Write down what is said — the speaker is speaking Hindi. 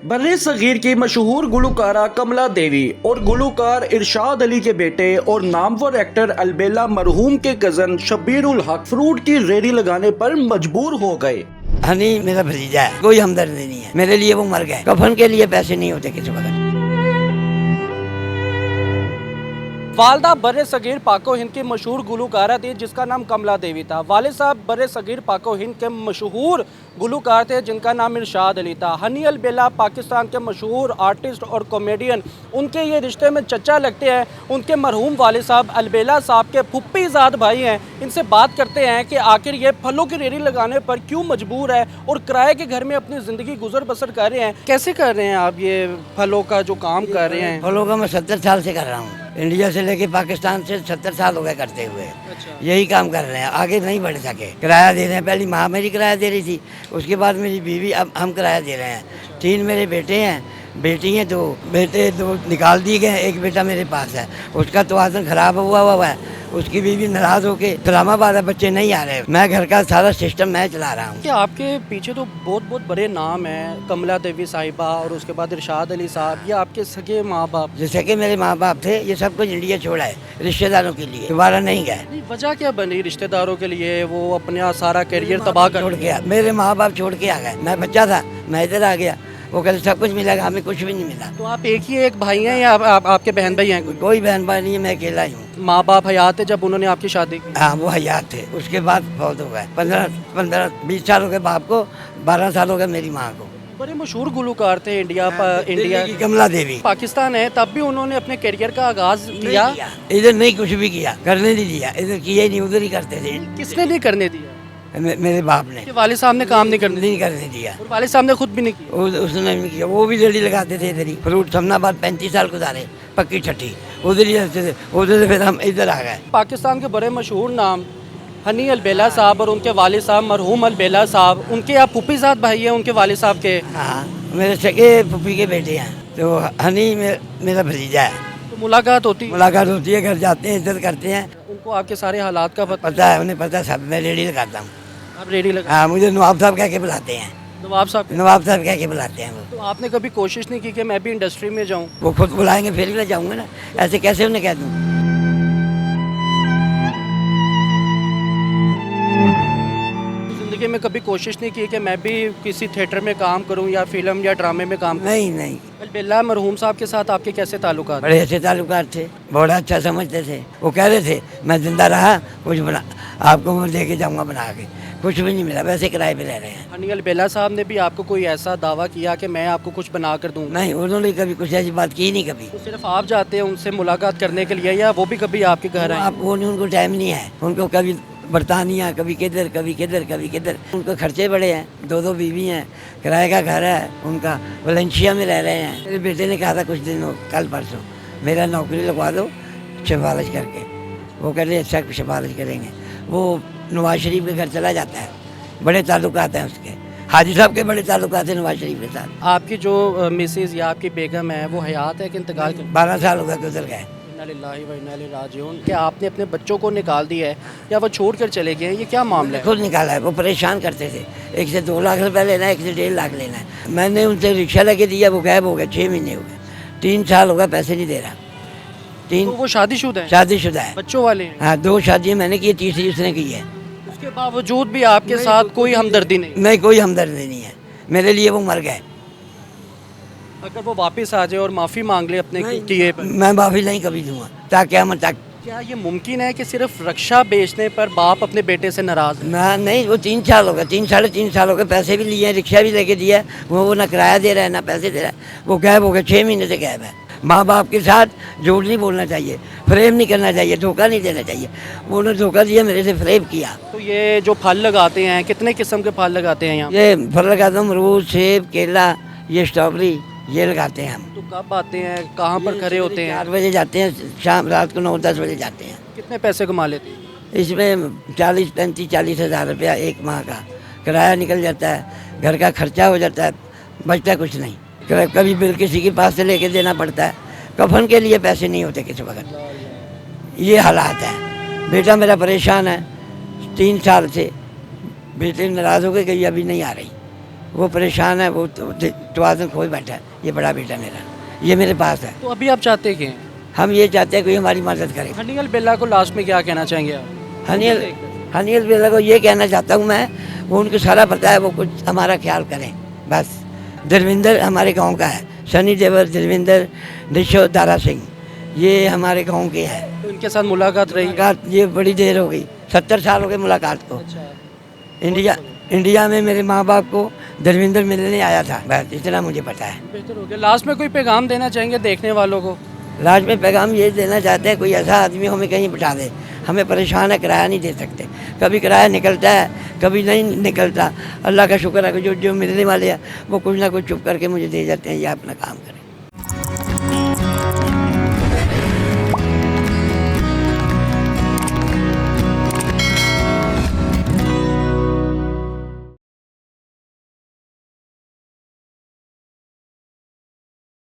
बर्रे सगीर की मशहूर गुलकारा कमला देवी और गुलकार इरशाद अली के बेटे और नामवर एक्टर अलबेला मरहूम के कजन शब्बीर उल हक फ्रूट की रेडी लगाने पर मजबूर हो गए। हनी मेरा भतीजा है, कोई हमदर्दी नहीं है। मेरे लिए वो मर गए, कफन के लिए पैसे नहीं होते किसी वक्त। वालदा बर्रे सगीर पाको हिंद की मशहूर गुलकारा थी जिसका नाम कमला देवी था। वालिद साहब बर्रे सगीर पाको हिंद के मशहूर गुलकार थे जिनका नाम इरशाद अली था। हनी अलबेला पाकिस्तान के मशहूर आर्टिस्ट और कॉमेडियन, उनके ये रिश्ते में चचा लगते हैं। उनके मरहूम वालिद साहब अलबेला साहब के फुप्पीज़ाद भाई हैं। इनसे बात करते हैं कि आखिर ये फलों की रेडी लगाने पर क्यों मजबूर है और किराए के घर में अपनी ज़िंदगी गुजर बसर कर रहे हैं। कैसे कर रहे हैं आप ये फलों का जो काम कर रहे हैं? फलों का मैं 70 साल से कर रहा हूँ। इंडिया से लेके पाकिस्तान से 70 साल हो गए करते हुए। अच्छा। यही काम कर रहे हैं, आगे नहीं बढ़ सके। किराया दे रहे हैं, पहली माँ मेरी किराया दे रही थी, उसके बाद मेरी बीवी, अब हम किराया दे रहे हैं। 3 मेरे बेटे हैं, बेटी हैं 2। बेटे 2 निकाल दिए गए, एक बेटा मेरे पास है, उसका तवाज़ुन खराब हुआ है। उसकी बीवी नाराज होके इस्लामाबाद है, बच्चे नहीं आ रहे। मैं घर का सारा सिस्टम मैं चला रहा हूँ। कि आपके पीछे तो बहुत बड़े नाम हैं, कमला देवी साहिबा और उसके बाद इरशाद अली साहब, ये आपके सगे माँ बाप? जैसे कि मेरे माँ बाप थे, ये सब कुछ इंडिया छोड़ा है रिश्तेदारों के लिए, दोबारा नहीं गए। वजह क्या बनी रिश्तेदारों के लिए? वो अपना सारा करियर तबाह कर छोड़ के मेरे माँ बाप छोड़ के आ गए। मैं बच्चा था, मैं इधर आ गया। वो कहते सब कुछ मिलेगा, हमें कुछ भी नहीं मिला। तो आप एक भाई हैं या आपके बहन भाई हैं? कोई बहन भाई नहीं है, मैं अकेला ही हूँ। माँ बाप हयात थे जब उन्होंने आपकी शादी की? हाँ, वो हयात थे, उसके बाद बहुत हो गए। 15-20 साल हो गए बाप को, 12 साल हो गए मेरी माँ को। बड़े मशहूर गुलकार थे इंडिया की कमला देवी। पाकिस्तान है तब भी उन्होंने अपने करियर का आगाज किया। इधर नहीं कुछ भी किया, करने नहीं दिया। इधर किया ही नहीं, उधर ही करते थे। किसने नहीं करने दिया? मेरे बाप ने। वालिद साहब ने काम नहीं करने दिया और वालिद साहब ने खुद भी नहीं किया? उसने नहीं किया। वो भी रेडी लगाते थे इधर ही। फ्रूट समनाबाद 35 साल गुजारे, पक्की छठी, उधर ही रहते थे। उधर से फिर हम इधर आ गए। पाकिस्तान के बड़े मशहूर नाम हनी अलबेला साहब और उनके वालिद साहब मरहूम अलबेला साहब, उनके आप फुप्पीज़ाद भाई हैं उनके वालिद साहब के? हाँ, मेरे सगे फुप्पी के बेटे हैं। तो हनी मेरा भतीजा है। तो मुलाकात होती है, घर जाते हैं, इज्जत करते हैं। उनको आपके सारे हालात का पता है, उन्हें पता है सब। मैं रेडी लगाता हूँ। आप रेडी लगा? हाँ, मुझे नवाब साहब कह के बुलाते हैं। नवाब साहब कह के बुलाते हैं वो। तो आपने कभी कोशिश नहीं की कि मैं भी इंडस्ट्री में जाऊं? वो खुद बुलाएंगे फिर भी मैं जाऊँगा ना, ऐसे कैसे उन्हें कह दूँ। जिंदगी में कभी कोशिश नहीं की कि मैं भी किसी थिएटर में काम करूं या फिल्म या ड्रामे में काम? नहीं। अलबेला मरहूम साहब के साथ आपके कैसे ताल्लुकात? बड़े अच्छे ताल्लुकात थे, बड़ा अच्छा समझते थे। वो कह रहे थे मैं जिंदा रहा कुछ बना, आपको मैं लेके जाऊंगा बना के। कुछ भी नहीं मिला, वैसे किराए पे रह रहे हैं। हनी अलबेला साहब ने भी आपको कोई ऐसा दावा किया कि मैं आपको कुछ बना कर दूंगा? नहीं, उन्होंने कभी कुछ ऐसी बात की नहीं कभी। तो सिर्फ आप जाते हैं उनसे मुलाकात करने के लिए या वो भी कभी आपके घर आए? आपको नहीं, उनको टाइम नहीं है। उनको कभी बरतानिया, कभी किधर कभी किधर। उनको खर्चे बड़े हैं, 2 बीवी हैं, किराए का घर है उनका, वलेंशिया में रह रहे हैं। मेरे बेटे ने कहा था कुछ दिन कल परसों, मेरा नौकरी लगवा दो सिफारिश करके। वो कह रहे अच्छा सिफारिश करेंगे। वो नवाज शरीफ के घर चला जाता है, बड़े ताल्लुकात हैं उसके। हाजी साहब के बड़े ताल्लुकात हैं नवाज शरीफ के साथ। आपकी जो मिसेज या आपकी बेगम है वो हयात है कि इंतकाल कर? 12 साल हो गए कि उधर गए। क्या आपने अपने बच्चों को निकाल दिया है या वो छोड़ कर चले गए हैं? ये क्या मामला है? खुद निकाला है, वो परेशान करते थे। एक से 2 लाख रुपए लेना है, एक से 1.5 लाख लेना है। मैंने उनसे रिक्शा लेके दिया, वो गायब हो गए। 6 महीने हो गए, 3 साल हो गए, पैसे नहीं दे रहा। तो वो शादीशुदा है? बच्चों वाले हैं? हाँ, 2 शादियाँ मैंने की, तीसरी उसने की है। उसके बावजूद भी आपके साथ कोई हमदर्दी नहीं? कोई हमदर्दी नहीं है। मेरे लिए वो मर गए। अगर वो वापस आ जाए और माफ़ी मांग ले अपने किए पर? मैं माफ़ी नहीं कभी दूंगा, ताकि मैं क्या ये मुमकिन है कि सिर्फ रक्षा बेचने पर बाप अपने बेटे से नाराज है? नहीं, वो 3 साल हो गए, 3 साढ़े 3 साल हो गए, पैसे भी लिए हैं, रिक्शा भी लेके दिया है। वो ना किराया दे रहा है ना पैसे दे रहा है। वो गायब हो गए, 6 महीने से गायब है। माँ बाप के साथ झूठ नहीं बोलना चाहिए, फ्रेम नहीं करना चाहिए, धोखा नहीं देना चाहिए। उन्होंने धोखा दिया, मेरे से फ्रेम किया। तो ये जो फल लगाते हैं, कितने किस्म के फल लगाते हैं यहाँ? ये फल लगाता हूँ, अमरूद, सेब, केला, ये स्ट्रॉबेरी, ये लगाते हैं हम। तो कब आते हैं, कहाँ पर खड़े होते हैं? 4 बजे जाते हैं, शाम रात को 9-10 बजे जाते हैं। कितने पैसे कमा लेते हैं? इसमें 40-40 हज़ार रुपया एक माह का किराया निकल जाता है, घर का खर्चा हो जाता है, बचता कुछ नहीं। कभी बिल किसी के पास से लेके देना पड़ता है, कफन के लिए पैसे नहीं होते किसी वक्त। ये हालात है। बेटा मेरा परेशान है 3 साल से। बेटे नाराज़ हो गए कि अभी नहीं आ रही, वो परेशान है, वो तवाज़ुन खोए बैठा है। ये बड़ा बेटा मेरा, ये मेरे पास है। तो अभी आप चाहते क्या हैं? हम ये चाहते हैं कोई हमारी मदद करे। हनील बेला को लास्ट में क्या कहना चाहेंगे आप? हनील बेला को ये कहना चाहता हूँ मैं, वो उनको सारा पता है, वो कुछ हमारा ख्याल करें बस। धर्मिंदर हमारे गांव का है, सनी देवल, धर्मिंदर, निशो, दारा सिंह, ये हमारे गांव के हैं। तो इनके साथ मुलाकात रही? मुलाकात ये बड़ी देर हो गई, 70 साल हो गए मुलाकात को। अच्छा, इंडिया में मेरे माँ बाप को धर्मिंदर मिलने आया था, बस इतना मुझे पता है। बेहतर हो गया। लास्ट में कोई पैगाम देना चाहेंगे देखने वालों को? लास्ट में पैगाम ये देना चाहते हैं, कोई ऐसा आदमी हमें कहीं बिठा दे। हमें परेशान है, किराया नहीं दे सकते। कभी किराया निकलता है, कभी नहीं निकलता। अल्लाह का शुक्र है कि जो जो मिलने वाले हैं वो कुछ ना कुछ चुप करके मुझे दे जाते हैं, ये अपना काम करें।